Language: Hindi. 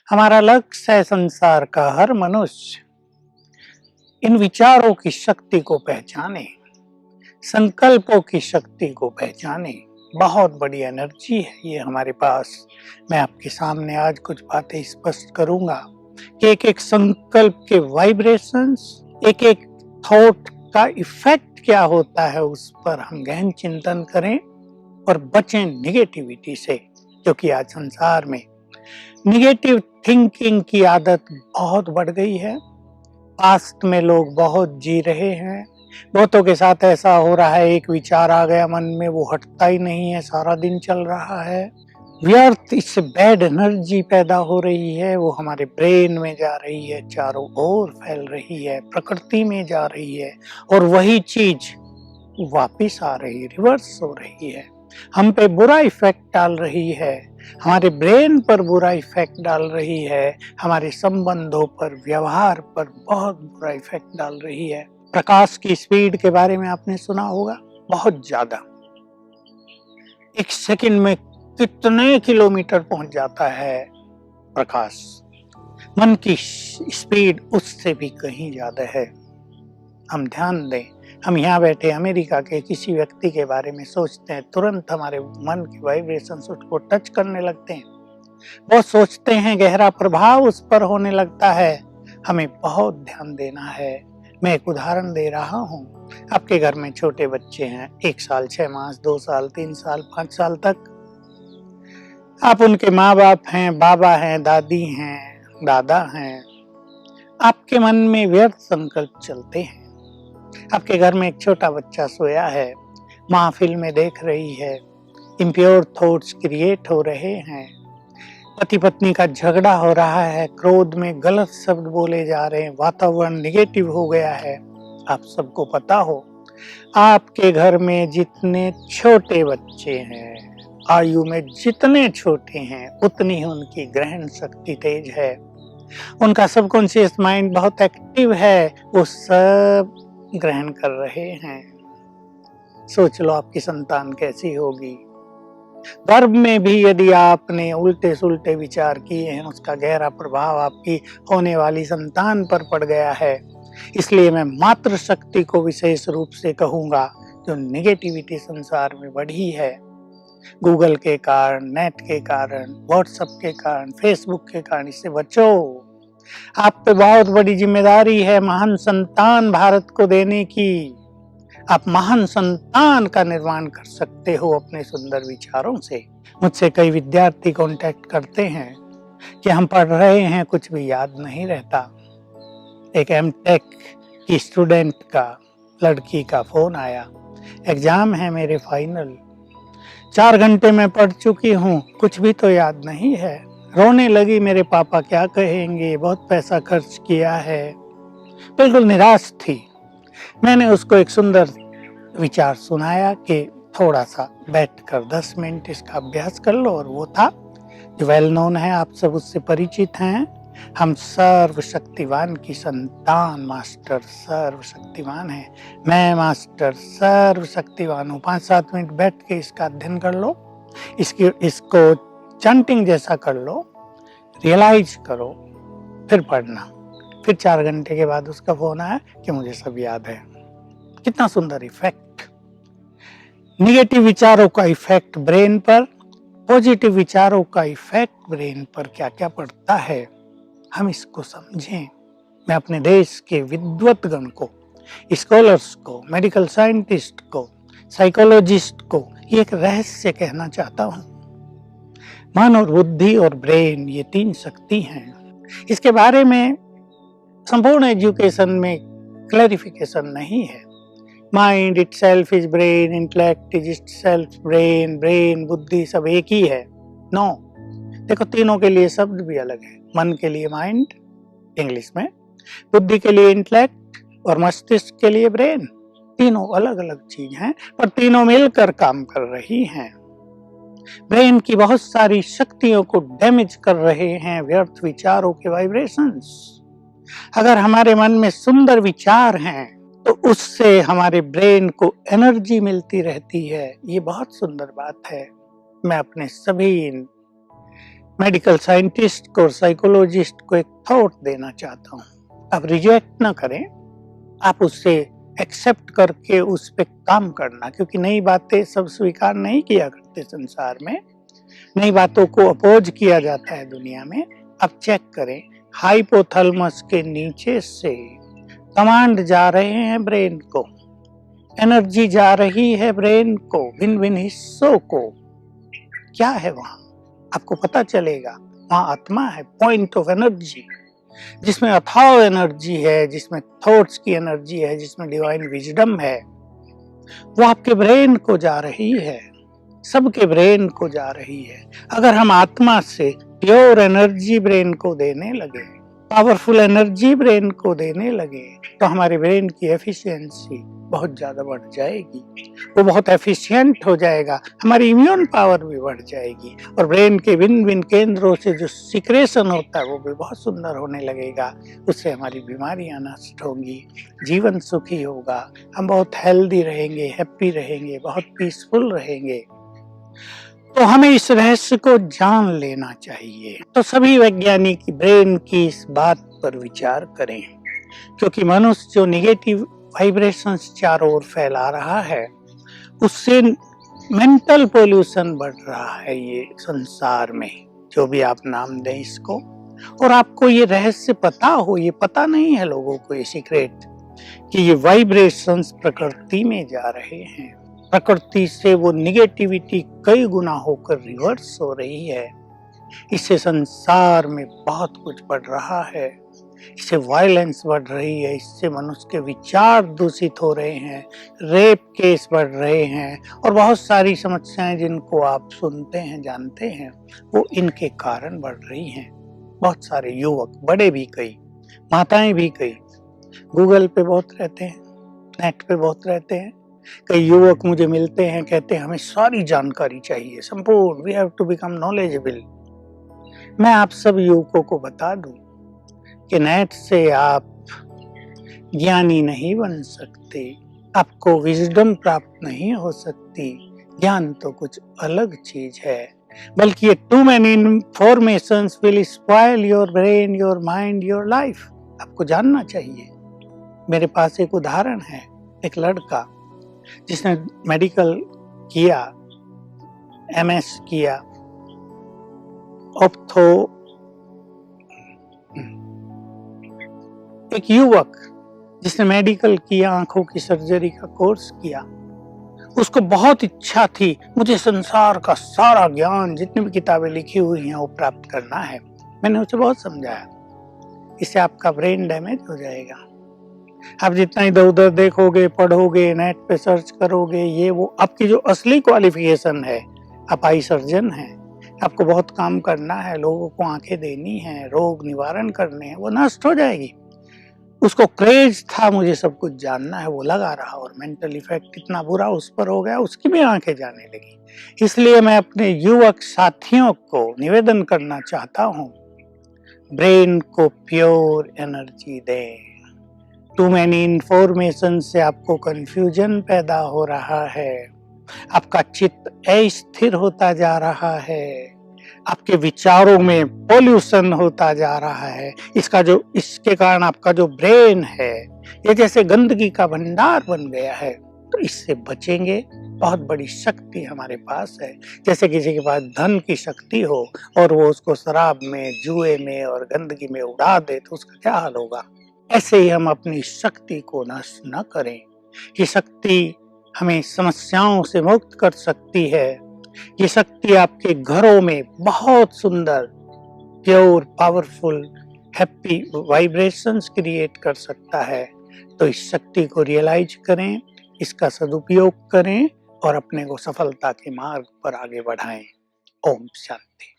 हमारा लक्ष्य है संसार का हर मनुष्य इन विचारों की शक्ति को पहचाने, संकल्पों की शक्ति को पहचाने। बहुत बड़ी एनर्जी है ये हमारे पास। मैं आपके सामने आज कुछ बातें स्पष्ट करूंगा कि एक एक संकल्प के वाइब्रेशंस, एक एक थॉट का इफेक्ट क्या होता है, उस पर हम गहन चिंतन करें और बचें निगेटिविटी से, क्योंकि आज संसार में निगेटिव थिंकिंग की आदत बहुत बढ़ गई है। पास्ट में लोग बहुत जी रहे हैं, बहुतों के साथ ऐसा हो रहा है, एक विचार आ गया मन में, वो हटता ही नहीं है, सारा दिन चल रहा है। व्यर्थ इससे बैड एनर्जी पैदा हो रही है, वो हमारे ब्रेन में जा रही है, चारों ओर फैल रही है, प्रकृति में जा रही है और वही चीज वापिस आ रही है, रिवर्स हो रही है, हम पे बुरा इफेक्ट डाल रही है, हमारे ब्रेन पर बुरा इफेक्ट डाल रही है, हमारे संबंधों पर, व्यवहार पर बहुत बुरा इफेक्ट डाल रही है। प्रकाश की स्पीड के बारे में आपने सुना होगा, बहुत ज्यादा। एक सेकंड में कितने किलोमीटर पहुंच जाता है प्रकाश। मन की स्पीड उससे भी कहीं ज्यादा है। हम ध्यान दें, हम यहाँ बैठे अमेरिका के किसी व्यक्ति के बारे में सोचते हैं, तुरंत हमारे मन की वाइब्रेशन उसको टच करने लगते हैं, बहुत सोचते हैं, गहरा प्रभाव उस पर होने लगता है। हमें बहुत ध्यान देना है। मैं एक उदाहरण दे रहा हूँ। आपके घर में छोटे बच्चे हैं, 1 साल 6 मास, 2 साल 3 साल 5 साल तक। आप उनके माँ बाप हैं, बाबा हैं, दादी हैं, दादा हैं। आपके मन में व्यर्थ संकल्प चलते हैं। आपके घर में एक छोटा बच्चा सोया है, माँ फिल्में देख रही है, इम्प्योर थॉट्स क्रिएट हो रहे हैं, पति पत्नी का झगड़ा हो रहा है, क्रोध में गलत शब्द बोले जा रहे हैं, वातावरण निगेटिव हो गया है। आप सबको पता हो, आपके घर में जितने छोटे बच्चे हैं, आयु में जितने छोटे हैं, उतनी ही उनकी ग्रहण शक्ति तेज है, उनका सबकॉन्शियस माइंड बहुत एक्टिव है, वो सब ग्रहण कर रहे हैं। सोच लो आपकी संतान कैसी होगी। गर्भ में भी यदि आपने उल्टे सुल्टे विचार किए हैं, उसका गहरा प्रभाव आपकी होने वाली संतान पर पड़ गया है। इसलिए मैं मातृ शक्ति को विशेष रूप से कहूंगा, जो निगेटिविटी संसार में बढ़ी है, गूगल के कारण, नेट के कारण, व्हाट्सएप के कारण, फेसबुक के कारण, इससे बचो। आप पे बहुत बड़ी जिम्मेदारी है महान संतान भारत को देने की। आप महान संतान का निर्माण कर सकते हो अपने सुंदर विचारों से। मुझसे कई विद्यार्थी कांटेक्ट करते हैं कि हम पढ़ रहे हैं, कुछ भी याद नहीं रहता। एक एमटेक की स्टूडेंट का, लड़की का फोन आया, एग्जाम है मेरे फाइनल, 4 घंटे में पढ़ चुकी हूँ, कुछ भी तो याद नहीं है। रोने लगी, मेरे पापा क्या कहेंगे, बहुत पैसा खर्च किया है, बिल्कुल निराश थी। मैंने उसको एक सुंदर विचार सुनाया कि थोड़ा सा बैठकर 10 मिनट इसका अभ्यास कर लो, और वो था जो वेल नोन है, आप सब उससे परिचित हैं। हम सर्वशक्तिवान की संतान, मास्टर सर्वशक्तिवान है। मैं मास्टर सर्वशक्तिवान हूँ। 5-7 मिनट बैठ के इसका अध्ययन कर लो, इसको चैंटिंग जैसा कर लो, रियलाइज करो, फिर पढ़ना। फिर 4 घंटे के बाद उसका फोन आया कि मुझे सब याद है। कितना सुंदर इफेक्ट। निगेटिव विचारों का इफेक्ट ब्रेन पर, पॉजिटिव विचारों का इफेक्ट ब्रेन पर क्या क्या पड़ता है, हम इसको समझें। मैं अपने देश के विद्वतगण को, स्कॉलर्स को, मेडिकल साइंटिस्ट को, साइकोलॉजिस्ट को ये एक रहस्य कहना चाहता हूँ। मन और बुद्धि और ब्रेन, ये 3 शक्ति हैं। इसके बारे में संपूर्ण एजुकेशन में क्लैरिफिकेशन नहीं है। Mind itself is brain, intellect is itself brain, brain बुद्धि सब एक ही है। नो, देखो तीनों के लिए शब्द भी अलग है। मन के लिए माइंड इंग्लिश में, बुद्धि के लिए इंटेलेक्ट और मस्तिष्क के लिए ब्रेन। तीनों अलग अलग चीज हैं, पर तीनों मिलकर काम कर रही हैं। ब्रेन की बहुत सारी शक्तियों को डैमेज कर रहे हैं व्यर्थ विचारों के वाइब्रेशंस। अगर हमारे मन में सुंदर विचार हैं तो उससे हमारे ब्रेन को एनर्जी मिलती रहती है। ये बहुत सुंदर बात है। मैं अपने सभी मेडिकल साइंटिस्ट को और साइकोलॉजिस्ट को एक थॉट देना चाहता हूँ। आप रिजेक्ट ना करें, आप उससे एक्सेप्ट करके उस पे काम करना, क्योंकि नई बातें सब स्वीकार नहीं किया करते संसार में, नई बातों को अपोज किया जाता है दुनिया में। आप चेक करें, हाइपोथैलेमस के नीचे से कमांड जा रहे हैं ब्रेन को, एनर्जी जा रही है ब्रेन को, भिन्न भिन्न हिस्सों को। क्या है वहां, आपको पता चलेगा। वहां आत्मा है, पॉइंट ऑफ एनर्जी, जिसमें अथाह एनर्जी है, जिसमें थॉट्स की एनर्जी है, जिसमें डिवाइन विजडम है। वो आपके ब्रेन को जा रही है, सबके ब्रेन को जा रही है। अगर हम आत्मा से प्योर एनर्जी ब्रेन को देने लगे, पावरफुल एनर्जी ब्रेन को देने लगे, तो हमारे ब्रेन की एफिशिएंसी बहुत ज्यादा बढ़ जाएगी, वो बहुत एफिशिएंट हो जाएगा, हमारी इम्यून पावर भी बढ़ जाएगी, और ब्रेन के भिन्न भिन्न केंद्रों से जो सिक्रेशन होता है वो भी बहुत सुंदर होने लगेगा। उससे हमारी बीमारियां नष्ट होंगी, जीवन सुखी होगा, हम बहुत हेल्दी रहेंगे, हैप्पी रहेंगे, बहुत पीसफुल रहेंगे। तो हमें इस रहस्य को जान लेना चाहिए। तो सभी वैज्ञानिक ब्रेन की इस बात पर विचार करें, क्योंकि मनुष्य जो निगेटिव वाइब्रेशंस चारों ओर फैला रहा है, उससे मेंटल पोल्यूशन बढ़ रहा है ये संसार में, जो भी आप नाम दें इसको। और आपको ये रहस्य पता हो, ये पता नहीं है लोगों को ये सीक्रेट, कि ये वाइब्रेशंस प्रकृति में जा रहे हैं, प्रकृति से वो निगेटिविटी कई गुना होकर रिवर्स हो रही है। इससे संसार में बहुत कुछ बढ़ रहा है, इससे वायलेंस बढ़ रही है, इससे मनुष्य के विचार दूषित हो रहे हैं, रेप केस बढ़ रहे हैं, और बहुत सारी समस्याएं जिनको आप सुनते हैं, जानते हैं, वो इनके कारण बढ़ रही हैं। बहुत सारे युवक, बड़े भी कई, माताएं भी कई, गूगल पे बहुत रहते हैं, नेट पे बहुत रहते हैं। कई युवक मुझे मिलते हैं, कहते हैं हमें सारी जानकारी चाहिए, संपूर्ण, we have to become knowledgeable. मैं आप सब युवकों को बता दूं कि नेट से आप ज्ञानी नहीं बन सकते, आपको विजडम प्राप्त नहीं हो सकती। ज्ञान तो कुछ अलग चीज है, बल्कि ये too many informations will spoil your brain, your mind, your life. आपको जानना चाहिए। मेरे पास एक उदाहरण है, एक लड़का जिसने मेडिकल किया, एमएस किया, ऑप्थो, एक युवक जिसने मेडिकल किया, आंखों की सर्जरी का कोर्स किया। उसको बहुत इच्छा थी, मुझे संसार का सारा ज्ञान, जितनी भी किताबें लिखी हुई हैं, वो प्राप्त करना है। मैंने उसे बहुत समझाया, इससे आपका ब्रेन डैमेज हो जाएगा। आप जितना इधर उधर देखोगे, पढ़ोगे, नेट पे सर्च करोगे, ये वो, आपकी जो असली क्वालिफिकेशन है, आप आई सर्जन हैं, आपको बहुत काम करना है, लोगों को आंखें देनी है, रोग निवारण करने हैं, वो नष्ट हो जाएगी। उसको क्रेज था, मुझे सब कुछ जानना है, वो लगा रहा, और मेंटल इफेक्ट इतना बुरा उस पर हो गया, उसकी भी आंखें जाने लगी। इसलिए मैं अपने युवक साथियों को निवेदन करना चाहता हूँ, ब्रेन को प्योर एनर्जी दें। टू मैनी इंफॉर्मेशन से आपको कंफ्यूजन पैदा हो रहा है, आपका चित्त अस्थिर होता जा रहा है, आपके विचारों में पॉल्यूशन होता जा रहा है। इसके कारण आपका जो ब्रेन है, ये जैसे गंदगी का भंडार बन गया है। तो इससे बचेंगे। बहुत बड़ी शक्ति हमारे पास है। जैसे किसी के पास धन की शक्ति हो और वो उसको शराब में, जुए में और गंदगी में उड़ा दे, तो उसका क्या हाल होगा। ऐसे ही हम अपनी शक्ति को नष्ट न करें। ये शक्ति हमें समस्याओं से मुक्त कर सकती है। ये शक्ति आपके घरों में बहुत सुंदर, pure, powerful, happy vibrations create कर सकता है। तो इस शक्ति को रियलाइज करें, इसका सदुपयोग करें और अपने को सफलता के मार्ग पर आगे बढ़ाएं। ओम शांति।